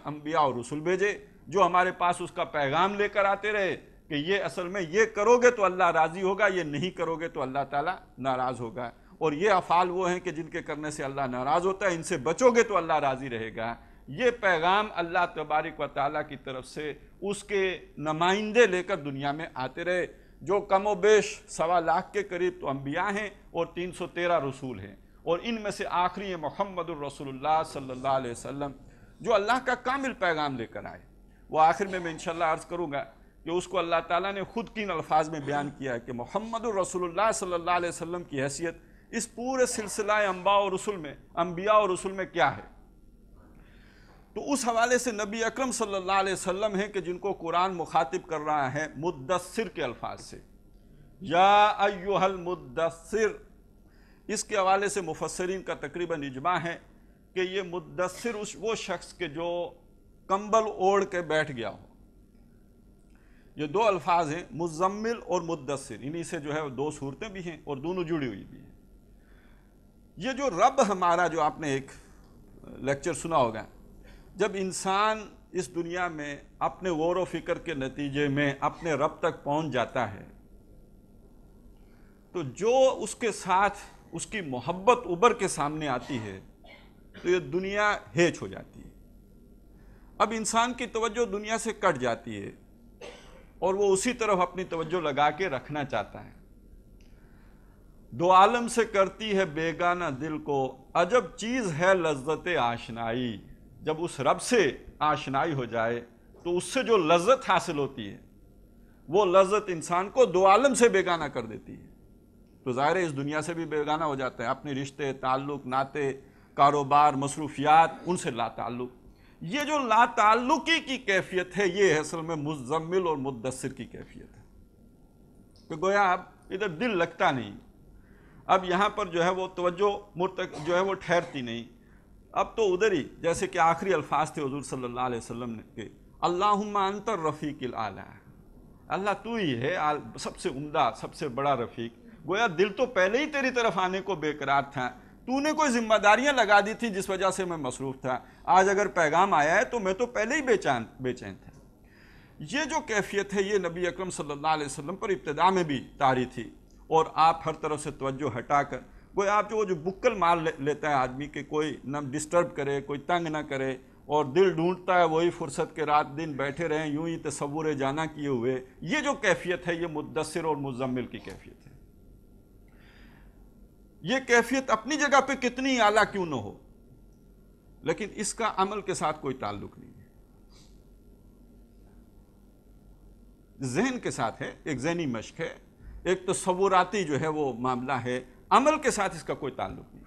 انبیاء اور رسول بھیجے جو ہمارے پاس اس کا پیغام لے کر آتے رہے کہ یہ اصل میں یہ کرو گے تو اللہ راضی ہوگا، یہ نہیں کرو گے تو اللہ تعالیٰ ناراض ہوگا، اور یہ افعال وہ ہیں کہ جن کے کرنے سے اللہ ناراض ہوتا ہے، ان سے بچو گے تو اللہ راضی رہے گا۔ یہ پیغام اللہ تبارک و تعالیٰ کی طرف سے اس کے نمائندے لے کر دنیا میں آتے رہے، جو کم و بیش 1.25 لاکھ کے قریب تو انبیاء ہیں اور 313 رسول ہیں، اور ان میں سے آخری محمد الرسول اللہ صلی اللہ علیہ وسلم جو اللہ کا کامل پیغام لے کر آئے۔ وہ آخر میں انشاءاللہ عرض کروں گا کہ اس کو اللہ تعالیٰ نے خود کن الفاظ میں بیان کیا ہے کہ محمد الرسول اللہ صلی اللہ علیہ وسلم کی حیثیت اس پورے سلسلہ انبیاء اور رسول میں کیا ہے۔ تو اس حوالے سے نبی اکرم صلی اللہ علیہ وسلم ہیں کہ جن کو قرآن مخاطب کر رہا ہے مدثر کے الفاظ سے، یا ایھا المدثر۔ اس کے حوالے سے مفسرین کا تقریباً اجماع ہے کہ یہ مدثر وہ شخص کے جو کمبل اوڑھ کے بیٹھ گیا ہو۔ یہ دو الفاظ ہیں، مزمل اور مدثر، انہی سے جو ہے 2 صورتیں بھی ہیں اور دونوں جڑی ہوئی بھی ہیں۔ یہ جو رب ہمارا، جو آپ نے ایک لیکچر سنا ہوگا، جب انسان اس دنیا میں اپنے غور و فکر کے نتیجے میں اپنے رب تک پہنچ جاتا ہے تو جو اس کے ساتھ اس کی محبت ابھر کے سامنے آتی ہے تو یہ دنیا ہیچ ہو جاتی ہے۔ اب انسان کی توجہ دنیا سے کٹ جاتی ہے اور وہ اسی طرف اپنی توجہ لگا کے رکھنا چاہتا ہے۔ 2 عالم سے کرتی ہے بیگانہ دل کو، عجب چیز ہے لذت آشنائی۔ جب اس رب سے آشنائی ہو جائے تو اس سے جو لذت حاصل ہوتی ہے وہ لذت انسان کو 2 عالم سے بیگانہ کر دیتی ہے۔ تو ظاہر ہے اس دنیا سے بھی بیگانہ ہو جاتا ہے، اپنے رشتے، تعلق، ناطے، کاروبار، مصروفیات، ان سے لا تعلق۔ یہ جو لا تعلقی کی کیفیت ہے یہ اصل میں مزمل اور مدثر کی کیفیت ہے کہ گویا اب ادھر دل لگتا نہیں، اب یہاں پر جو ہے وہ توجہ جو ہے وہ ٹھہرتی نہیں، اب تو ادھر ہی، جیسے کہ آخری الفاظ تھے حضور صلی اللہ علیہ وسلم نے کہ اللہم انت الرفیق الاعلی، اللہ تو ہی ہے سب سے عمدہ، سب سے بڑا رفیق۔ گویا دل تو پہلے ہی تیری طرف آنے کو بے قرار تھا، تو نے کوئی ذمہ داریاں لگا دی تھی جس وجہ سے میں مصروف تھا، آج اگر پیغام آیا ہے تو میں تو پہلے ہی بے چین تھا۔ یہ جو کیفیت ہے یہ نبی اکرم صلی اللہ علیہ وسلم پر ابتدا میں بھی طاری تھی، اور آپ ہر طرف سے توجہ ہٹا کر کوئی آپ جو بکل مار لیتا ہے آدمی کہ کوئی نہ ڈسٹرب کرے، کوئی تنگ نہ کرے، اور دل ڈھونڈتا ہے وہی فرصت کے رات دن بیٹھے رہیں یوں ہی تصور جانا کیے ہوئے، یہ جو کیفیت ہے یہ مدثر اور مزمل کی کیفیت ہے۔ یہ کیفیت اپنی جگہ پہ کتنی اعلیٰ کیوں نہ ہو، لیکن اس کا عمل کے ساتھ کوئی تعلق نہیں ہے، ذہن کے ساتھ ہے، ایک ذہنی مشق ہے، ایک تصوراتی جو ہے وہ معاملہ ہے، عمل کے ساتھ اس کا کوئی تعلق نہیں۔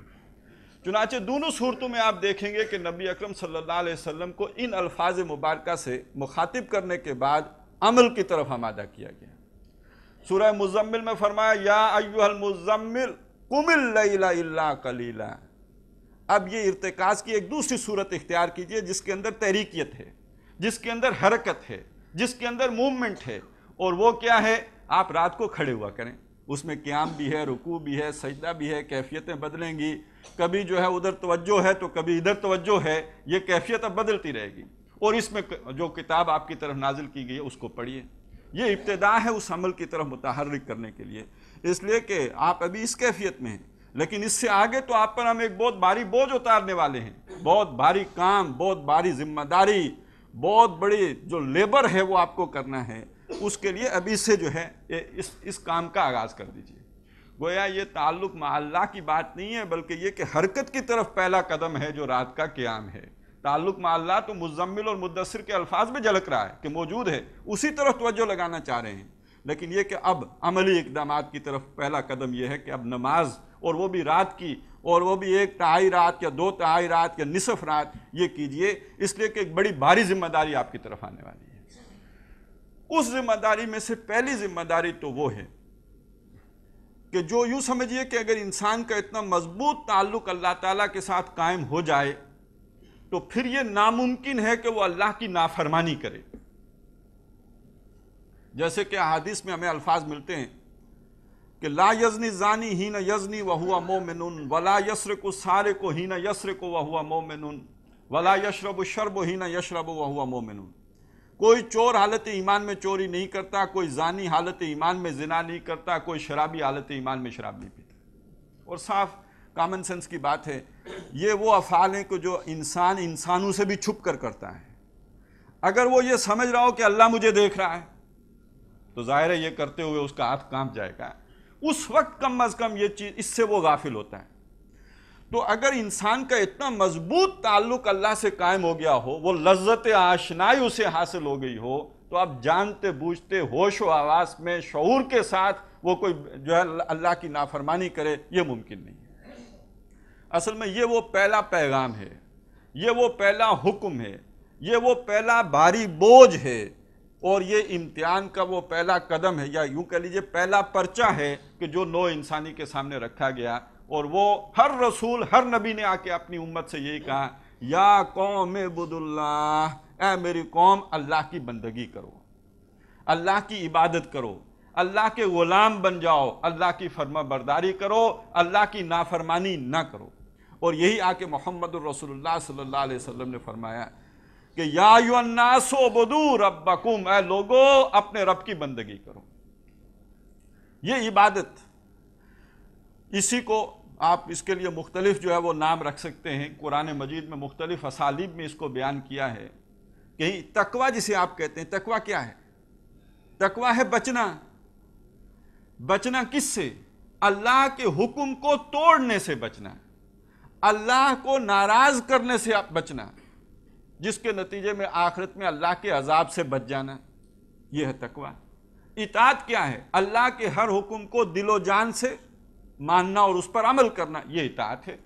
چنانچہ دونوں صورتوں میں آپ دیکھیں گے کہ نبی اکرم صلی اللہ علیہ وسلم کو ان الفاظ مبارکہ سے مخاطب کرنے کے بعد عمل کی طرف آمادہ کیا گیا۔ سورہ مزمل میں فرمایا یا ایھا المزمل قم اللیل الا قلیلا۔ اب یہ ارتکاز کی ایک دوسری صورت اختیار کیجئے جس کے اندر تحریکیت ہے، جس کے اندر حرکت ہے، جس کے اندر موومنٹ ہے، اور وہ کیا ہے؟ آپ رات کو کھڑے ہوا کریں، اس میں قیام بھی ہے، رکوع بھی ہے، سجدہ بھی ہے، کیفیتیں بدلیں گی، کبھی جو ہے ادھر توجہ ہے تو کبھی ادھر توجہ ہے، یہ کیفیت اب بدلتی رہے گی، اور اس میں جو کتاب آپ کی طرف نازل کی گئی ہے اس کو پڑھیے۔ یہ ابتدا ہے اس عمل کی طرف متحرک کرنے کے لیے، اس لیے کہ آپ ابھی اس کیفیت میں ہیں، لیکن اس سے آگے تو آپ پر ہم ایک بہت بھاری بوجھ اتارنے والے ہیں، بہت بھاری کام، بہت بھاری ذمہ داری، بہت بڑی جو لیبر ہے وہ آپ کو کرنا ہے، اس کے لیے ابھی سے جو ہے اس کام کا آغاز کر دیجئے۔ گویا یہ تعلق مع اللہ کی بات نہیں ہے، بلکہ یہ کہ حرکت کی طرف پہلا قدم ہے جو رات کا قیام ہے۔ تعلق مع اللہ تو مزمل اور مدثر کے الفاظ میں جھلک رہا ہے کہ موجود ہے، اسی طرف توجہ لگانا چاہ رہے ہیں، لیکن یہ کہ اب عملی اقدامات کی طرف پہلا قدم یہ ہے کہ اب نماز، اور وہ بھی رات کی، اور وہ بھی 1/3 رات یا 2/3 رات یا نصف رات، یہ کیجئے، اس لیے کہ ایک بڑی بھاری ذمہ داری آپ کی طرف آنے والی ہے۔ اس ذمہ داری میں سے پہلی ذمہ داری تو وہ ہے کہ جو یوں سمجھیے کہ اگر انسان کا اتنا مضبوط تعلق اللہ تعالیٰ کے ساتھ قائم ہو جائے تو پھر یہ ناممکن ہے کہ وہ اللہ کی نافرمانی کرے۔ جیسے کہ احادیث میں ہمیں الفاظ ملتے ہیں کہ لا یزنی الزانی حین یزنی وہو مومن ولا یسرق السارق حین یسرق وہو مومن वला यशरबु शरबु हीना यशरबु वहुवा मोमिनुन। कोई चोर हालत ईमान में चोरी नहीं करता, कोई जानी हालत ईमान में जिना नहीं करता, कोई शराबी हालत ईमान में शराब नहीं पीता। और साफ कॉमन सेंस की बात है, ये वो अफ़ाल हैं कि जो इंसान इंसानों से भी छुप कर करता है। अगर वो ये समझ रहा हो कि अल्लाह मुझे देख रहा है तो जाहिर है ये करते हुए उसका हाथ कांप जाएगा। उस वक्त कम अज़ कम ये चीज़, इससे वो गाफिल होता है। तो अगर इंसान का इतना मजबूत ताल्लुक अल्लाह से कायम हो गया हो, वो लज्जत आशनाई उसे हासिल हो गई हो, तो आप जानते बूझते होश व आवास में शऊर के साथ वो कोई जो है अल्लाह की नाफरमानी करे, ये मुमकिन नहीं है। असल में ये वो पहला पैगाम है, ये वो पहला हुक्म है, ये वो पहला भारी बोझ है, और ये इम्तिहान का वो पहला कदम है, या यूं कह लीजिए पहला पर्चा है कि जो नौ इंसानी के सामने रखा गया। और वो हर रसूल, हर नबी ने आके अपनी उम्मत से यही कहा, या कौम इबुदुल्लाह, ऐ मेरी कौम अल्लाह की बंदगी करो, अल्लाह की इबादत करो, अल्लाह के गुलाम बन जाओ, अल्लाह की फर्मा बरदारी करो, अल्लाह की नाफरमानी ना करो। और यही आके मोहम्मद रसूलुल्लाह सल्लल्लाहु अलैहि वसल्लम ने फरमाया कि या अय्युहन्नासु उबुदू रब्बकुम, ऐ लोगो अपने रब की बंदगी करो। ये इबादत, इसी को आप इसके लिए मुख्तलिफ जो है वो नाम रख सकते हैं। कुरान मजीद में मुख्तलिफ असालीब में इसको बयान किया है। कहीं तकवा जिसे आप कहते हैं, तकवा क्या है? तकवा है बचना। बचना किससे? अल्लाह के हुक्म को तोड़ने से बचना, अल्लाह को नाराज करने से आप बचना, जिसके नतीजे में आखिरत में अल्लाह के अजाब से बच जाना, यह है तकवा। इताअत क्या है? अल्लाह के हर हुक्म को दिलो जान से मानना और उस पर अमल करना, ये इताअत है।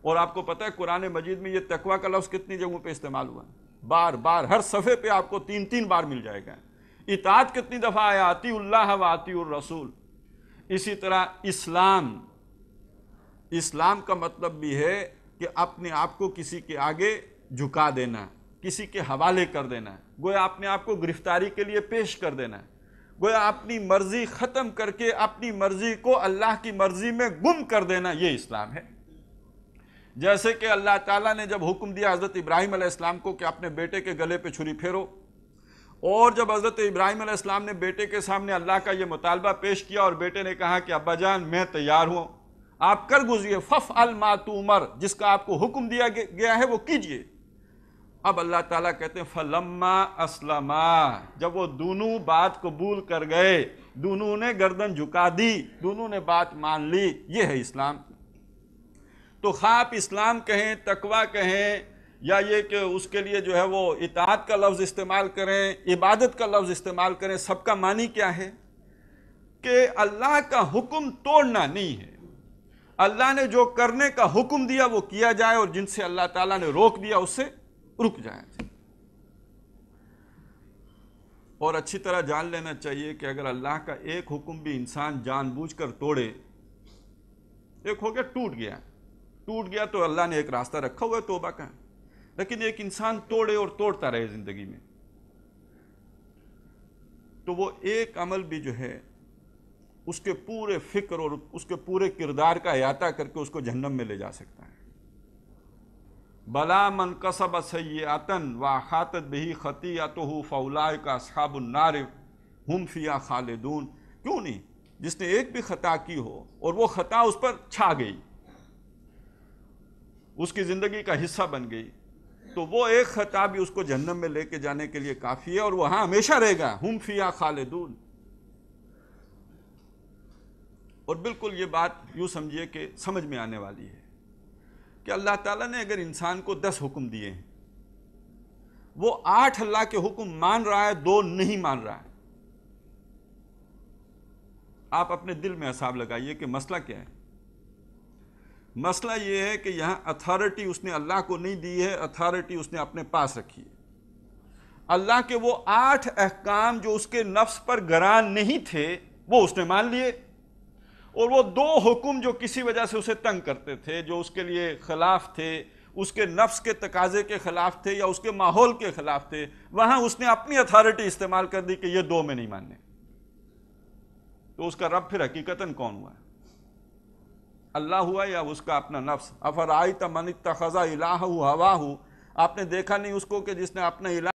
और आपको पता है कुरान मजीद में ये तकवा का लफ्ज़ कितनी जगहों पे इस्तेमाल हुआ? बार बार, हर सफ़े पे आपको 3-3 बार मिल जाएगा। इताअत कितनी दफ़ा आया? आतीउल्लाह व आतीउर रसूल। इसी तरह इस्लाम, इस्लाम का मतलब भी है कि अपने आप को किसी के आगे झुका देना, किसी के हवाले कर देना, गोया अपने आप को गिरफ्तारी के लिए पेश कर देना, गोया अपनी मर्जी ख़त्म करके अपनी मर्जी को अल्लाह की मर्जी में गुम कर देना, ये इस्लाम है। जैसे कि अल्लाह ताला ने जब हुक्म दिया हज़रत इब्राहीम अलैहिस्सलाम को कि अपने बेटे के गले पे छुरी फेरो, और जब हज़रत इब्राहीम अलैहिस्सलाम ने बेटे के सामने अल्लाह का ये मुतालबा पेश किया और बेटे ने कहा कि अब्बा जान मैं तैयार हूँ, आप कर गुजरिए, फ़फ़अल मा तुमर, जिसका आपको हुक्म दिया गया है वो कीजिए। अब अल्लाह ताला कहते हैं फलम्मा अस्लमा, जब वो दोनों बात कबूल कर गए, दोनों ने गर्दन झुका दी, दोनों ने बात मान ली, ये है इस्लाम। तो खाप इस्लाम कहें, तकवा कहें, या ये कि उसके लिए जो है वो इताअत का लफ्ज़ इस्तेमाल करें, इबादत का लफ्ज़ इस्तेमाल करें, सबका मानी क्या है? कि अल्लाह का हुक्म तोड़ना नहीं है। अल्लाह ने जो करने का हुक्म दिया वो किया जाए, और जिनसे अल्लाह ताला ने रोक दिया उससे रुक जाए। और अच्छी तरह जान लेना चाहिए कि अगर अल्लाह का एक हुक्म भी इंसान जानबूझकर तोड़े, एक हो गया टूट गया तो अल्लाह ने एक रास्ता रखा हुआ है तौबा का, लेकिन एक इंसान तोड़े और तोड़ता रहे जिंदगी में, तो वो एक अमल भी जो है उसके पूरे फिक्र और उसके पूरे किरदार का अहाता करके उसको जहन्नम में ले जा सकता है। बला मन कसब सय्यअतन व खातत बिही खतीअतुहु फउलाइका अस्हाबुन नार हुम फिहा खालिदून। क्यों नहीं? जिसने एक भी खता की हो और वो खता उस पर छा गई, उसकी जिंदगी का हिस्सा बन गई, तो वो एक खता भी उसको जहन्नम में लेके जाने के लिए काफ़ी है, और वहाँ हमेशा रहेगा। हुम फिहा खालिदून। और बिल्कुल ये बात यूँ समझिए कि समझ में आने वाली है कि अल्लाह ताला ने अगर इंसान को 10 हुक्म दिए हैं, वो 8 अल्लाह के हुक्म मान रहा है, 2 नहीं मान रहा है। आप अपने दिल में हिसाब लगाइए कि मसला क्या है। मसला ये है कि यहाँ अथॉरिटी उसने अल्लाह को नहीं दी है, अथॉरिटी उसने अपने पास रखी है। अल्लाह के वो 8 अहकाम जो उसके नफ्स पर गरान नहीं थे वो उसने मान लिए, और वो 2 हुक्म जो किसी वजह से उसे तंग करते थे, जो उसके लिए खिलाफ थे, उसके नफ्स के तकाजे के खिलाफ थे या उसके माहौल के खिलाफ थे, वहां उसने अपनी अथॉरिटी इस्तेमाल कर दी कि ये 2 में नहीं मानने। तो उसका रब फिर हकीकतन कौन हुआ? अल्लाह हुआ या उसका अपना नफ्स? अफराइत मन इत्तखज़ इलाहहु हवाहु, आपने देखा नहीं उसको कि जिसने अपना इलाज